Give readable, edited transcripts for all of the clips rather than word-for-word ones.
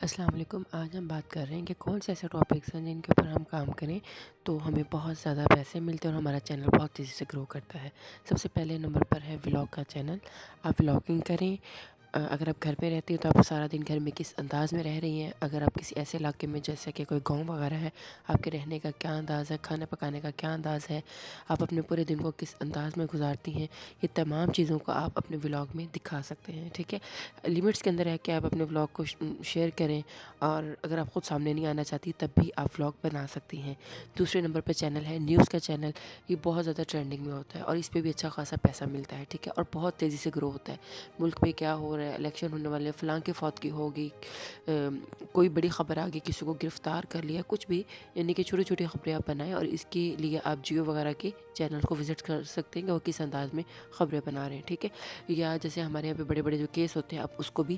السلام علیکم۔ آج ہم بات کر رہے ہیں کہ کون سے ایسے ٹاپکس ہیں جن کے اوپر ہم کام کریں تو ہمیں بہت زیادہ پیسے ملتے ہیں اور ہمارا چینل بہت تیزی سے گرو کرتا ہے۔ سب سے پہلے نمبر پر ہے ولاگ کا چینل۔ آپ ولاگنگ کریں۔ اگر آپ گھر پہ رہتی ہیں تو آپ سارا دن گھر میں کس انداز میں رہ رہی ہیں، اگر آپ کسی ایسے علاقے میں جیسے کہ کوئی گاؤں وغیرہ ہے، آپ کے رہنے کا کیا انداز ہے، کھانا پکانے کا کیا انداز ہے، آپ اپنے پورے دن کو کس انداز میں گزارتی ہیں، یہ تمام چیزوں کو آپ اپنے ولاگ میں دکھا سکتے ہیں۔ ٹھیک ہے، لمٹس کے اندر ہے کہ آپ اپنے ولاگ کو شیئر کریں، اور اگر آپ خود سامنے نہیں آنا چاہتی تب بھی آپ ولاگ بنا سکتی ہیں۔ دوسرے نمبر پہ چینل ہے نیوز کا چینل۔ یہ بہت زیادہ ٹرینڈنگ میں ہوتا ہے اور اس پہ بھی اچھا خاصا پیسہ ملتا ہے۔ ٹھیک ہے، اور بہت تیزی سے گرو ہوتا ہے۔ ملک میں کیا ہو رہا ہے، الیکشن ہونے والے، فلاں کی فوتگی ہوگی، کوئی بڑی خبر آ گئی، کسی کو گرفتار کر لیا، کچھ بھی، یعنی کہ چھوٹی چھوٹی خبریں آپ بنائیں، اور اس کے لیے آپ جیو وغیرہ کے چینل کو وزٹ کر سکتے ہیں کہ وہ کس انداز میں خبریں بنا رہے ہیں۔ ٹھیک ہے، یا جیسے ہمارے یہاں پہ بڑے بڑے جو کیس ہوتے ہیں آپ اس کو بھی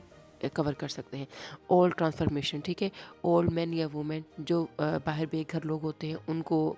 کور کر سکتے ہیں۔ اولڈ ٹرانسفارمیشن، ٹھیک ہے، اولڈ مین یا وومین جو باہر بے گھر لوگ ہوتے ہیں ان کو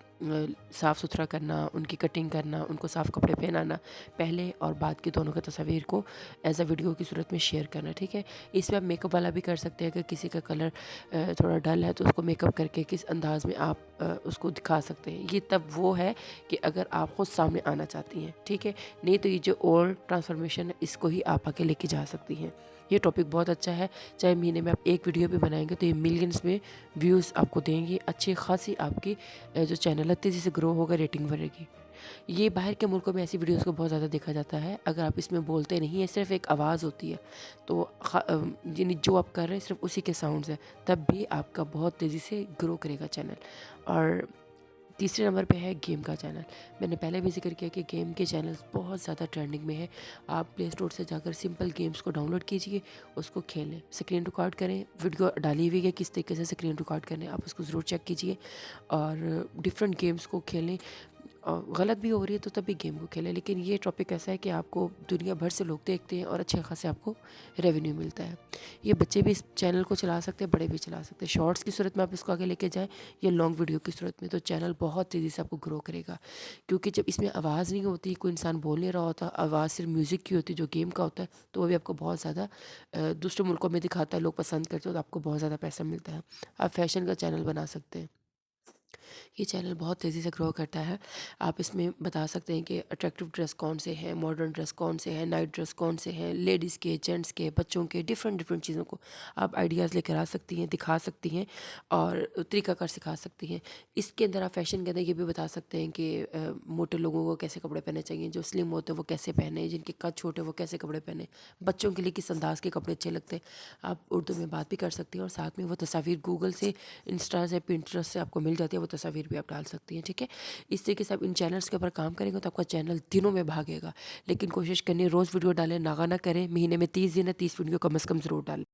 صاف ستھرا کرنا، ان کی کٹنگ کرنا، ان کو صاف کپڑے پہنانا، پہلے اور بعد کی دونوں کی تصاویر کو ایز اے ویڈیو کی صورت میں شیئر کرنا۔ ٹھیک ہے، اس میں آپ میک اپ والا بھی کر سکتے ہیں کہ کسی کا کلر تھوڑا ڈل ہے تو اس کو میک اپ کر کے کس انداز میں آپ اس کو دکھا سکتے ہیں۔ یہ تب وہ ہے کہ اگر آپ خود سامنے آنا چاہتی ہیں۔ ٹھیک ہے، نہیں تو یہ جو اولڈ ٹرانسفارمیشن ہے اس کو ہی آپ آگے لے کے جا سکتی ہیں۔ یہ ٹاپک بہت اچھا ہے، چاہے مہینے میں آپ ایک ویڈیو بھی بنائیں گے تو یہ ملینز میں ویوز آپ کو دیں گی، اچھی خاصی آپ کی جو چینل ہے تیزی سے گرو ہوگا، ریٹنگ بڑھے گی۔ یہ باہر کے ملکوں میں ایسی ویڈیوز کو بہت زیادہ دیکھا جاتا ہے۔ اگر آپ اس میں بولتے نہیں ہیں، صرف ایک آواز ہوتی ہے، تو یعنی جو آپ کر رہے ہیں صرف اسی کے ساؤنڈز ہیں، تب بھی آپ کا بہت تیزی سے گرو کرے گا چینل۔ اور تیسرے نمبر پہ ہے گیم کا چینل۔ میں نے پہلے بھی ذکر کیا کہ گیم کے چینلز بہت زیادہ ٹرینڈنگ میں ہے۔ آپ پلے اسٹور سے جا کر سمپل گیمز کو ڈاؤن لوڈ کیجئے، اس کو کھیلیں، اسکرین ریکارڈ کریں، ویڈیو ڈالی ہوئی ہے کس طریقے سے اسکرین ریکارڈ کریں، آپ اس کو ضرور چیک کیجئے، اور ڈفرینٹ گیمز کو کھیلیں۔ غلط بھی ہو رہی ہے تو تب بھی گیم کو کھیلیں، لیکن یہ ٹاپک ایسا ہے کہ آپ کو دنیا بھر سے لوگ دیکھتے ہیں اور اچھے خاصے آپ کو ریونیو ملتا ہے۔ یہ بچے بھی اس چینل کو چلا سکتے ہیں، بڑے بھی چلا سکتے ہیں۔ شارٹس کی صورت میں آپ اس کو آگے لے کے جائیں یا لانگ ویڈیو کی صورت میں، تو چینل بہت تیزی سے آپ کو گرو کرے گا، کیونکہ جب اس میں آواز نہیں ہوتی، کوئی انسان بول نہیں رہا ہوتا، آواز صرف میوزک کی ہوتی جو گیم کا ہوتا ہے، تو وہ بھی آپ کو بہت زیادہ دوسرے ملکوں میں دکھاتا ہے، لوگ پسند کرتے ہیں، تو آپ کو بہت زیادہ پیسہ ملتا ہے۔ آپ فیشن کا چینل بنا سکتے ہیں۔ یہ چینل بہت تیزی سے گرو کرتا ہے۔ آپ اس میں بتا سکتے ہیں کہ اٹریکٹیو ڈریس کون سے ہیں، ماڈرن ڈریس کون سے ہیں، نائٹ ڈریس کون سے ہیں، لیڈیز کے، جینٹس کے، بچوں کے، ڈفرینٹ چیزوں کو آپ آئیڈیاز لے کر آ سکتی ہیں، دکھا سکتی ہیں، اور طریقہ کار سکھا سکتی ہیں۔ اس کے اندر آپ فیشن کے اندر یہ بھی بتا سکتے ہیں کہ موٹے لوگوں کو کیسے کپڑے پہننے چاہیے، جو سلم ہوتے ہیں وہ کیسے پہنے، جن کے قد چھوٹے وہ کیسے کپڑے پہنے، بچوں کے لیے کس انداز کے کپڑے اچھے لگتے ہیں۔ آپ اردو میں بات بھی کر سکتی ہیں، اور ساتھ میں وہ تصاویر گوگل سے، انسٹا سے، پنٹرسٹ سے آپ کو مل جاتی ہے، وہ تصاویر بھی آپ ڈال سکتی ہیں۔ ٹھیک ہے، اس طریقے سے آپ ان چینلز کے اوپر کام کریں گے تو آپ کا چینل دنوں میں بھاگے گا، لیکن کوشش کرنی روز ویڈیو ڈالیں، ناغہ نہ کریں، مہینے میں 30 دن ہے، 30 ویڈیو کم از کم ضرور ڈالیں۔